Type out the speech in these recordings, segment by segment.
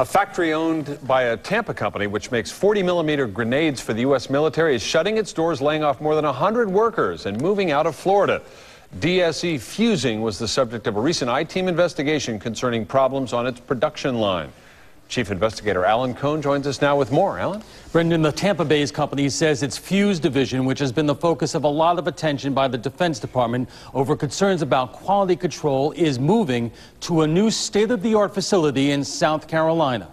A factory owned by a Tampa company which makes 40-millimeter grenades for the U.S. military is shutting its doors, laying off more than 100 workers and moving out of Florida. DSE Fusing was the subject of a recent I-Team investigation concerning problems on its production line. Chief Investigator Alan Cohn joins us now with more. Alan? Brendan, the Tampa-based company says its Fuse division, which has been the focus of a lot of attention by the Defense Department over concerns about quality control, is moving to a new state-of-the-art facility in South Carolina.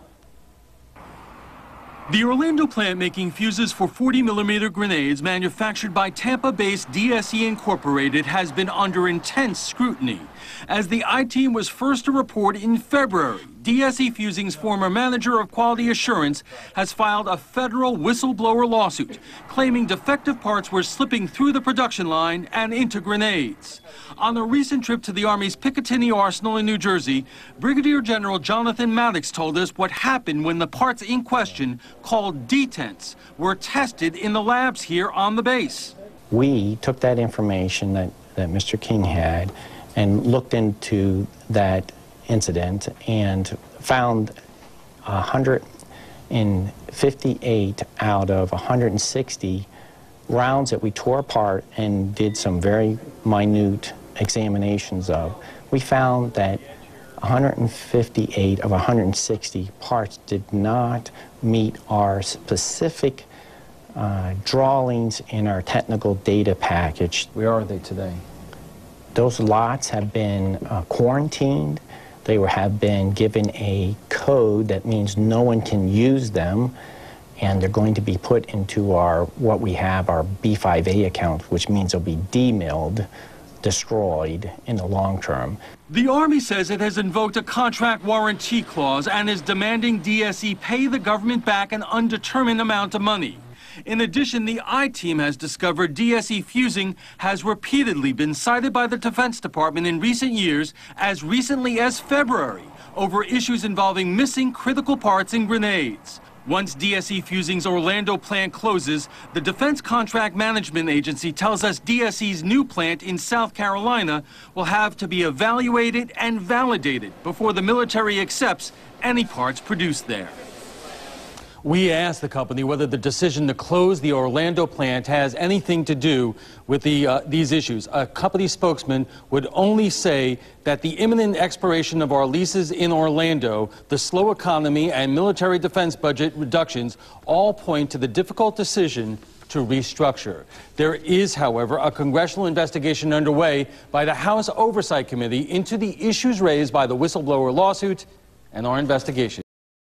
The Orlando plant making fuses for 40-millimeter grenades manufactured by Tampa-based DSE Incorporated has been under intense scrutiny. As the I-Team was first to report in February, DSE Fusing's former manager of quality assurance has filed a federal whistleblower lawsuit claiming defective parts were slipping through the production line and into grenades. On a recent trip to the Army's Picatinny Arsenal in New Jersey, Brigadier General Jonathan Maddox told us what happened when the parts in question, called detents, were tested in the labs here on the base. We took that information that Mr. King had and looked into that incident and found 158 out of 160 rounds that we tore apart and did some very minute examinations of. We found that 158 of 160 parts did not meet our specific drawings in our technical data package. Where are they today? Those lots have been quarantined. They have been given a code that means no one can use them, and they're going to be put into our B5A account, which means they'll be demilled, destroyed in the long term. The Army says it has invoked a contract warranty clause and is demanding DSE pay the government back an undetermined amount of money. In addition, the I-Team has discovered DSE Fusing has repeatedly been cited by the Defense Department in recent years, as recently as February, over issues involving missing critical parts in grenades. Once DSE Fusing's Orlando plant closes, the Defense Contract Management Agency tells us DSE's new plant in South Carolina will have to be evaluated and validated before the military accepts any parts produced there. We asked the company whether the decision to close the Orlando plant has anything to do with these issues. A company spokesman would only say that the imminent expiration of our leases in Orlando, the slow economy, and military defense budget reductions all point to the difficult decision to restructure. There is, however, a congressional investigation underway by the House Oversight Committee into the issues raised by the whistleblower lawsuit and our investigation.